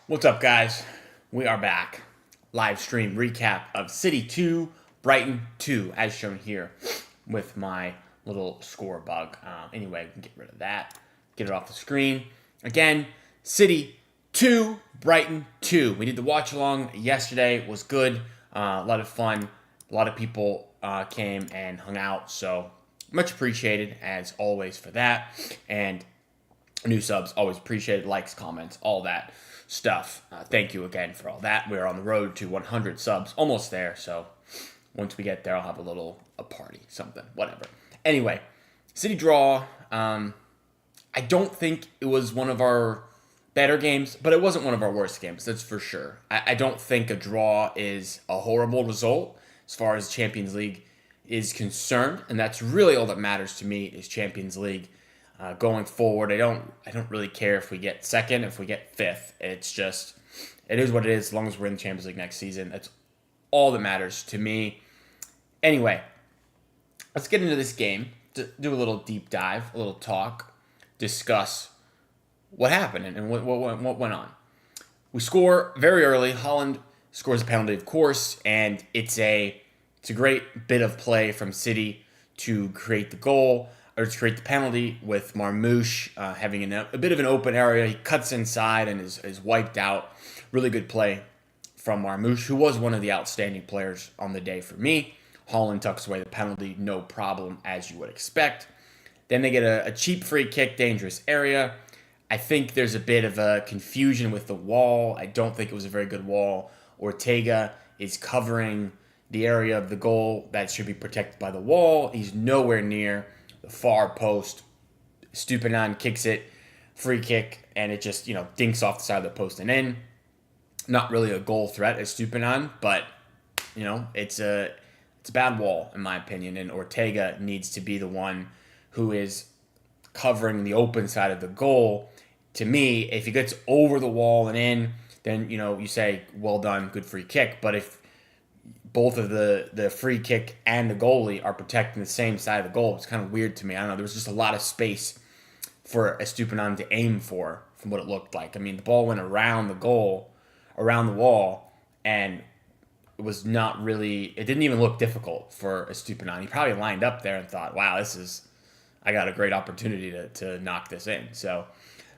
What's up, guys? We are back. Live stream recap of City 2, Brighton 2, as shown here with my little score bug. Anyway, we can get rid of that, get it off the screen. Again, City 2, Brighton 2. We did the watch along yesterday. It was good. A lot of fun. A lot of people came and hung out, so much appreciated as always for that. And new subs, always appreciated. Likes, comments, all that stuff. Thank you again for all that. We're on the road to 100 subs, almost there. So once we get there, I'll have a party, something, whatever. Anyway, City draw. I don't think it was one of our better games, but it wasn't one of our worst games. That's for sure. I don't think a draw is a horrible result as far as Champions League is concerned, and that's really all that matters to me is Champions League. Going forward, I don't really care if we get second, if we get fifth. It's just, it is what it is. As long as we're in the Champions League next season, that's all that matters to me. Anyway, let's get into this game. Do a little deep dive, a little talk, discuss what happened and what went on. We score very early. Holland scores a penalty, of course, and it's a great bit of play from City to create the goal. Or to create the penalty with Marmoush having a bit of an open area. He cuts inside and is wiped out. Really good play from Marmoush, who was one of the outstanding players on the day for me. Holland tucks away the penalty, no problem, as you would expect. Then they get a cheap free kick, dangerous area. I think there's a bit of a confusion with the wall. I don't think it was a very good wall. Ortega is covering the area of the goal that should be protected by the wall. He's nowhere near the far post. Stupinan kicks it, free kick, and it just, dinks off the side of the post and in. Not really a goal threat as Stupinan, but, it's a bad wall, in my opinion, and Ortega needs to be the one who is covering the open side of the goal. To me, if he gets over the wall and in, then, you say, well done, good free kick. But if both of the free kick and the goalie are protecting the same side of the goal, it's kind of weird to me. I don't know. There was just a lot of space for Estupinan to aim for, from what it looked like. I mean, the ball went around the goal, around the wall, and it was not really, it didn't even look difficult for Estupinan. He probably lined up there and thought, wow, I got a great opportunity to knock this in. So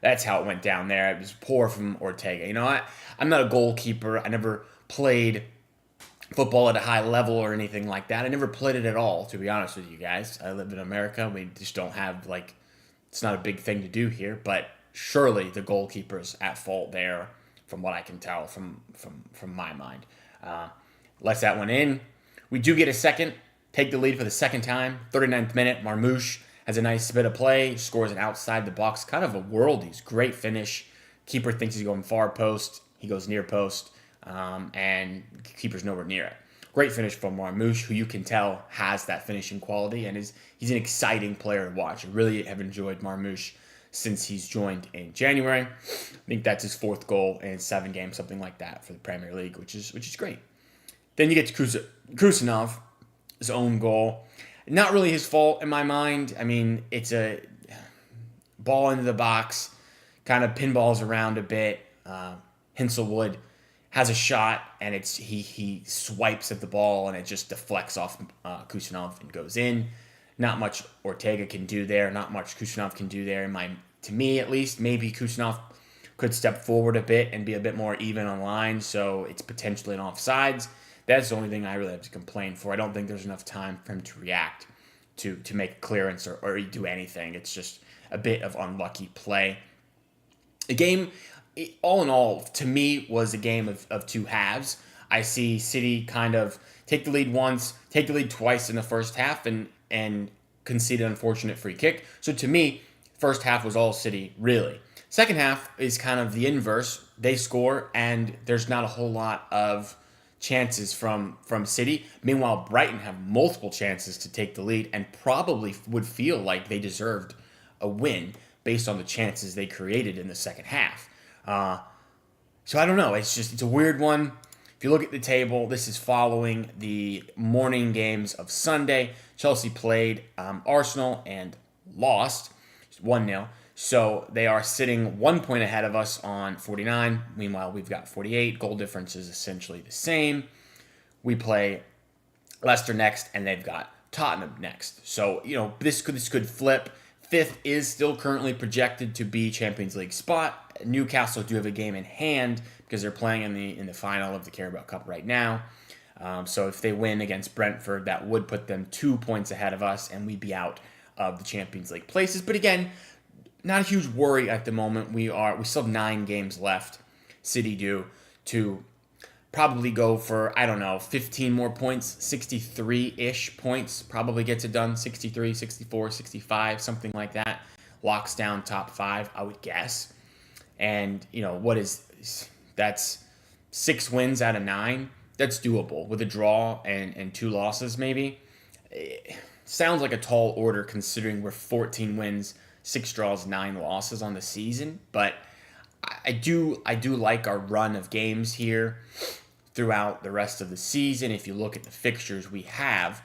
that's how it went down there. It was poor from Ortega. I'm not a goalkeeper. I never played football at a high level or anything like that. I never played it at all, to be honest with you guys. I live in America. We just don't have, it's not a big thing to do here, but surely the goalkeeper's at fault there from what I can tell from my mind. Lets that one in. We do get a second, take the lead for the second time. 39th minute, Marmoush has a nice bit of play, scores an outside the box, kind of a worldie's great finish. Keeper thinks he's going far post. He goes near post. And keeper's nowhere near it. Great finish from Marmoush, who you can tell has that finishing quality and he's an exciting player to watch. I really have enjoyed Marmoush since he's joined in January. I think that's his fourth goal in 7 games, something like that for the Premier League, which is great. Then you get to Krusenov, his own goal. Not really his fault in my mind. I mean, it's a ball into the box, kind of pinballs around a bit. Hinselwood has a shot, and he swipes at the ball, and it just deflects off Kusanov and goes in. Not much Ortega can do there. Not much Kusanov can do there. To me, at least, maybe Kusanov could step forward a bit and be a bit more even on line, so it's potentially an offsides. That's the only thing I really have to complain for. I don't think there's enough time for him to react, to make a clearance or do anything. It's just a bit of unlucky play. The game, all in all, to me, was a game of two halves. I see City kind of take the lead once, take the lead twice in the first half, and concede an unfortunate free kick. So to me, first half was all City, really. Second half is kind of the inverse. They score, and there's not a whole lot of chances from City. Meanwhile, Brighton have multiple chances to take the lead and probably would feel like they deserved a win based on the chances they created in the second half. So I don't know. It's a weird one. If you look at the table, this is following the morning games of Sunday. Chelsea played Arsenal and lost 1-0. So they are sitting 1 point ahead of us on 49. Meanwhile, we've got 48. Goal difference is essentially the same. We play Leicester next, and they've got Tottenham next. So, this could flip. Fifth is still currently projected to be Champions League spot. Newcastle do have a game in hand because they're playing in the final of the Carabao Cup right now. So if they win against Brentford, that would put them 2 points ahead of us, and we'd be out of the Champions League places. But again, not a huge worry at the moment. We still have 9 games left. City do to probably go for, 15 more points, 63-ish points. Probably gets it done, 63, 64, 65, something like that. Locks down top 5, I would guess. And, that's 6 wins out of 9. That's doable with a draw and 2 losses maybe. It sounds like a tall order considering we're 14 wins, 6 draws, 9 losses on the season. But I do like our run of games here throughout the rest of the season. If you look at the fixtures we have,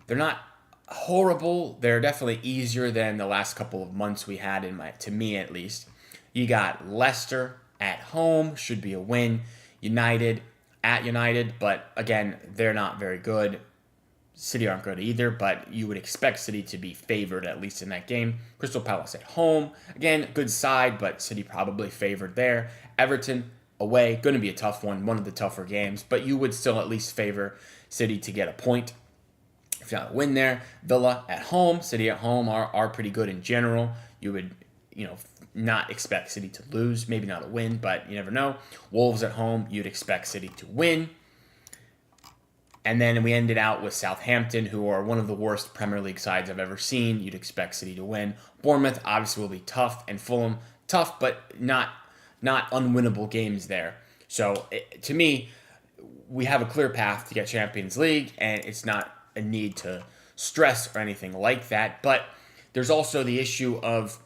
they're not horrible. They're definitely easier than the last couple of months we had, to me at least. You got Leicester at home, should be a win. United at United, but again, they're not very good. City aren't good either, but you would expect City to be favored at least in that game. Crystal Palace at home, again, good side, but City probably favored there. Everton away, going to be a tough one of the tougher games, but you would still at least favor City to get a point, if not a win there. Villa at home, City at home are pretty good in general. You would, not expect City to lose, maybe not a win, but you never know. Wolves at home, you'd expect City to win. And then we ended out with Southampton, who are one of the worst Premier League sides I've ever seen. You'd expect City to win. Bournemouth obviously will be tough, and Fulham tough, but not unwinnable games there. So to me, we have a clear path to get Champions League, and it's not a need to stress or anything like that. But there's also the issue of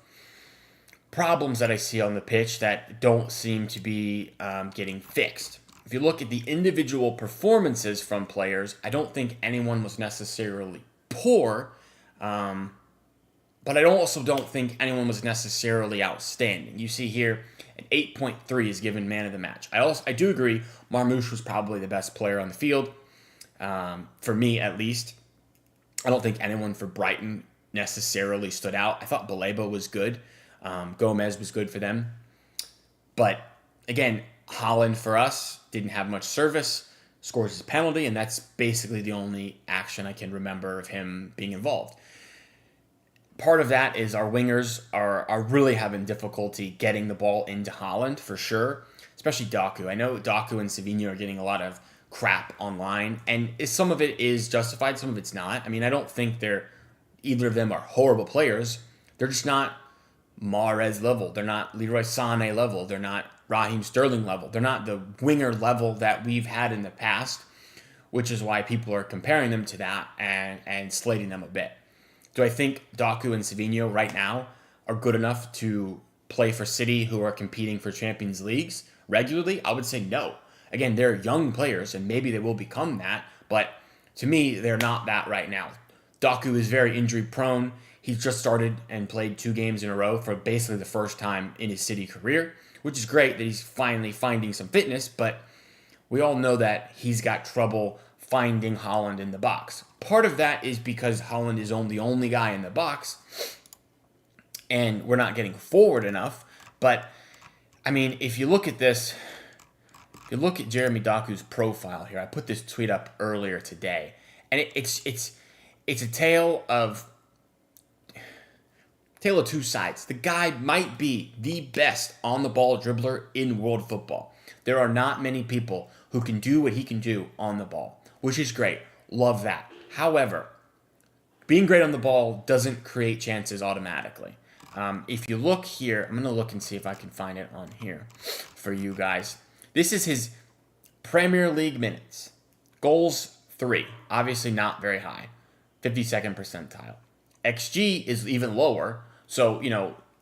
problems that I see on the pitch that don't seem to be getting fixed. If you look at the individual performances from players, I don't think anyone was necessarily poor, but I also don't think anyone was necessarily outstanding. You see here, an 8.3 is given man of the match. I do agree Marmoush was probably the best player on the field, for me at least. I don't think anyone for Brighton necessarily stood out. I thought Baleba was good. Gomez was good for them. But again, Haaland for us didn't have much service, scores his penalty, and that's basically the only action I can remember of him being involved. Part of that is our wingers are really having difficulty getting the ball into Haaland for sure, especially Doku. I know Doku and Savinho are getting a lot of crap online, and some of it is justified, some of it's not. I mean, I don't think either of them are horrible players. They're just not Mahrez level. They're not Leroy Sané level. They're not Raheem Sterling level. They're not the winger level that we've had in the past, which is why people are comparing them to that and slating them a bit. Do I think Doku and Savinho right now are good enough to play for City, who are competing for Champions Leagues regularly? I would say no. Again, they're young players, and maybe they will become that, but to me, they're not that right now. Doku is very injury prone. He's just started and played 2 games in a row for basically the first time in his City career, which is great that he's finally finding some fitness, but we all know that he's got trouble finding Haaland in the box. Part of that is because Haaland is the only guy in the box, and we're not getting forward enough. But, I mean, if you look at this, if you look at Jeremy Doku's profile here, I put this tweet up earlier today, and it's a tale of 2 sides. The guy might be the best on-the-ball dribbler in world football. There are not many people who can do what he can do on the ball, which is great. Love that. However, being great on the ball doesn't create chances automatically. If you look here, I'm going to look and see if I can find it on here for you guys. This is his Premier League minutes. Goals, 3. Obviously not very high. 52nd percentile. XG is even lower. So,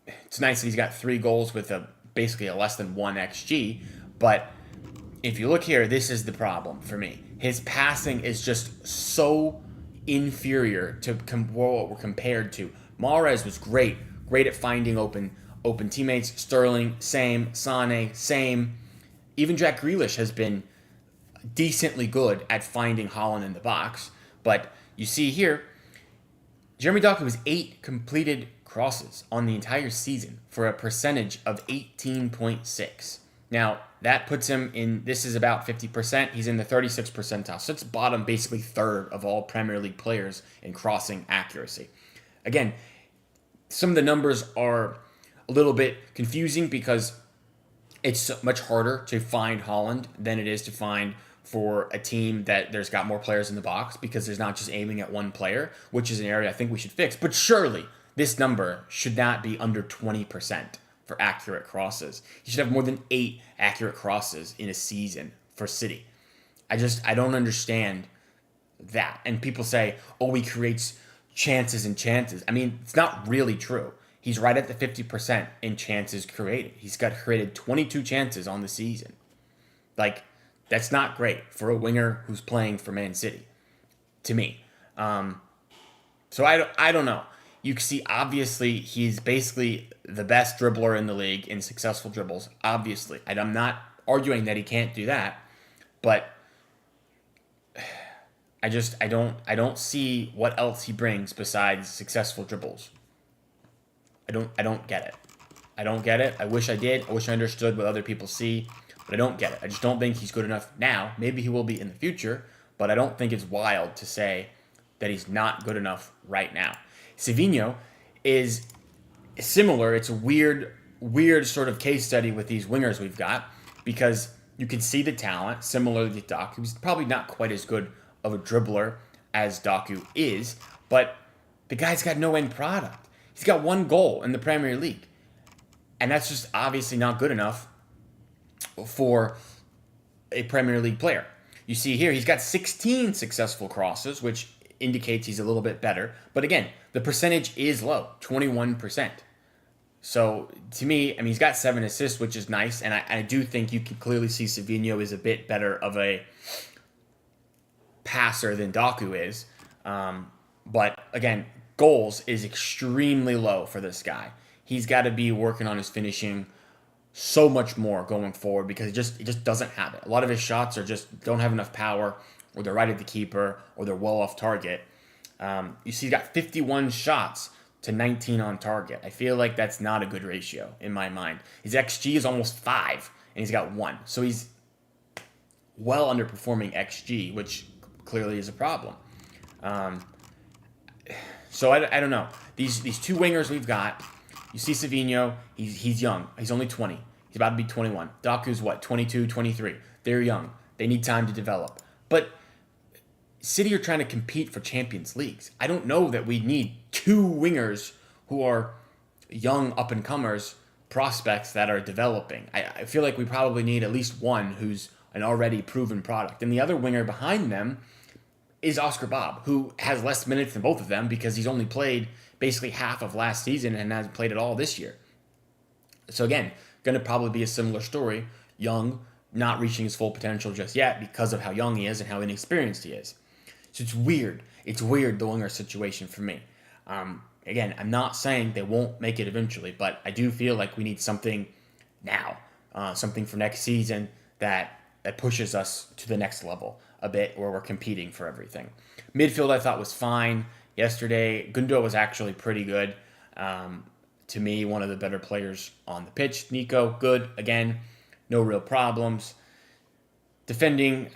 it's nice that he's got 3 goals with basically a less than 1 XG. But if you look here, this is the problem for me. His passing is just so inferior to what we're compared to. Mahrez was great at finding open open teammates. Sterling, same. Sane, same. Even Jack Grealish has been decently good at finding Haaland in the box. But you see here, Jeremy Doku has 8 completed crosses on the entire season for a percentage of 18.6. Now, that puts him in, this is about 50%. He's in the 36th percentile. So it's bottom, basically third of all Premier League players in crossing accuracy. Again, some of the numbers are a little bit confusing because it's much harder to find Haaland than it is to find for a team that there's got more players in the box, because there's not just aiming at one player, which is an area I think we should fix. But surely this number should not be under 20% for accurate crosses. He should have more than 8 accurate crosses in a season for City. I don't understand that. And people say, oh, he creates chances and chances. I mean, it's not really true. He's right at the 50% in chances created. He's got created 22 chances on the season. Like, that's not great for a winger who's playing for Man City, to me. So I don't know. You can see, obviously, he's basically the best dribbler in the league in successful dribbles, obviously. And I'm not arguing that he can't do that, but I don't see what else he brings besides successful dribbles. I don't get it. I don't get it. I wish I did. I wish I understood what other people see, but I don't get it. I just don't think he's good enough now. Maybe he will be in the future, but I don't think it's wild to say that he's not good enough right now. Savinho is similar. It's a weird sort of case study with these wingers we've got, because you can see the talent, similarly to Doku. He's probably not quite as good of a dribbler as Doku is, but the guy's got no end product. He's got 1 goal in the Premier League, and that's just obviously not good enough for a Premier League player. You see here, he's got 16 successful crosses, which indicates he's a little bit better. But again, the percentage is low, 21%. So to me, I mean, he's got 7 assists, which is nice. And I do think you can clearly see Savinho is a bit better of a passer than Doku is. But again, goals is extremely low for this guy. He's got to be working on his finishing so much more going forward, because he just doesn't have it. A lot of his shots are just don't have enough power, or they're right at the keeper, or they're well off target. You see, he's got 51 shots to 19 on target. I feel like that's not a good ratio in my mind. His XG is almost 5, and he's got 1. So he's well underperforming XG, which clearly is a problem. So I don't know. These 2 wingers we've got, you see Savinho, he's young. He's only 20. He's about to be 21. Doku's what, 22, 23. They're young. They need time to develop. But City are trying to compete for Champions Leagues. I don't know that we need 2 wingers who are young up-and-comers, prospects that are developing. I feel like we probably need at least one who's an already proven product. And the other winger behind them is Oscar Bob, who has less minutes than both of them because he's only played basically half of last season and hasn't played at all this year. So again, going to probably be a similar story. Young, not reaching his full potential just yet because of how young he is and how inexperienced he is. So it's weird. It's weird, the winger situation for me. Again, I'm not saying they won't make it eventually, but I do feel like we need something now, something for next season that pushes us to the next level a bit, where we're competing for everything. Midfield I thought was fine yesterday. Gundo was actually pretty good. To me, one of the better players on the pitch. Nico, good. Again, no real problems. Defending,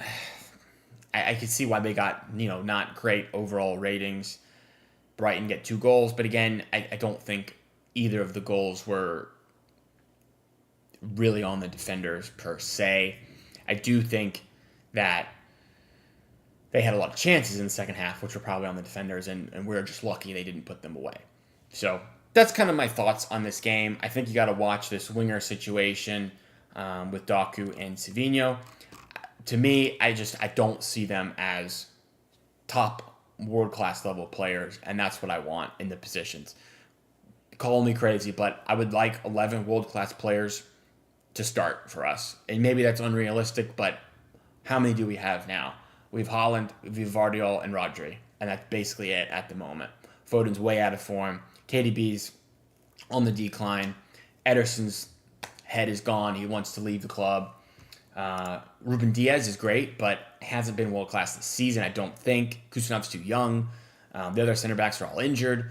I could see why they got, not great overall ratings. Brighton get 2 goals, but again, I don't think either of the goals were really on the defenders per se. I do think that they had a lot of chances in the second half, which were probably on the defenders, and we're just lucky they didn't put them away. So that's kind of my thoughts on this game. I think you got to watch this winger situation with Doku and Savinho. To me, I don't see them as top world-class level players, and that's what I want in the positions. Call me crazy, but I would like 11 world-class players to start for us. And maybe that's unrealistic, but how many do we have now? We have Haaland, we have Vardiol, and Rodri, and that's basically it at the moment. Foden's way out of form. KDB's on the decline, Ederson's head is gone. He wants to leave the club. Ruben Diaz is great, but hasn't been world-class this season, I don't think. Kusanov's too young. The other center backs are all injured.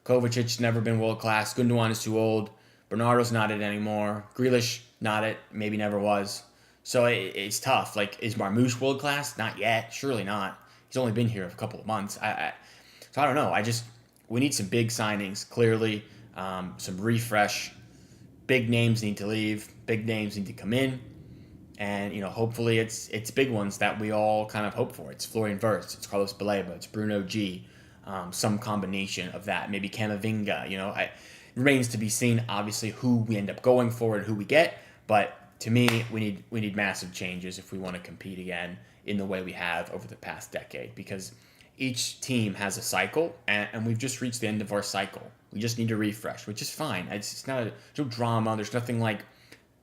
Kovacic's never been world-class. Gundogan is too old. Bernardo's not it anymore. Grealish, not it. Maybe never was. So it's tough. Like, is Marmoush world-class? Not yet. Surely not. He's only been here a couple of months. So I don't know. We need some big signings, clearly. Some refresh. Big names need to leave. Big names need to come in. And, hopefully it's big ones that we all kind of hope for. It's Florian Wirtz, it's Carlos Baleba, it's Bruno G, some combination of that. Maybe Camavinga, it remains to be seen, obviously, who we end up going for and who we get. But to me, we need massive changes if we want to compete again in the way we have over the past decade. Because each team has a cycle, and we've just reached the end of our cycle. We just need to refresh, which is fine. It's not no drama. There's nothing like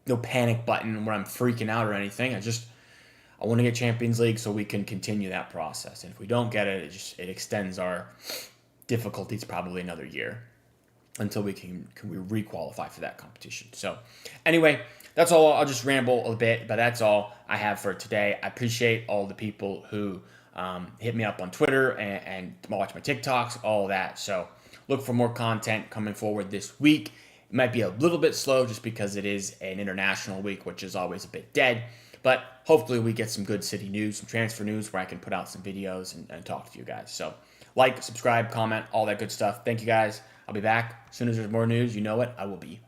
no panic button where I'm freaking out or anything. I want to get Champions League so we can continue that process. And if we don't get it, it extends our difficulties probably another year until we can re-qualify for that competition. So anyway, that's all. I'll just ramble a bit, but that's all I have for today. I appreciate all the people who hit me up on Twitter and watch my TikToks, all that. So look for more content coming forward this week. It might be a little bit slow just because it is an international week, which is always a bit dead. But hopefully we get some good City news, some transfer news where I can put out some videos and talk to you guys. So like, subscribe, comment, all that good stuff. Thank you guys. I'll be back. As soon as there's more news, you know it, I will be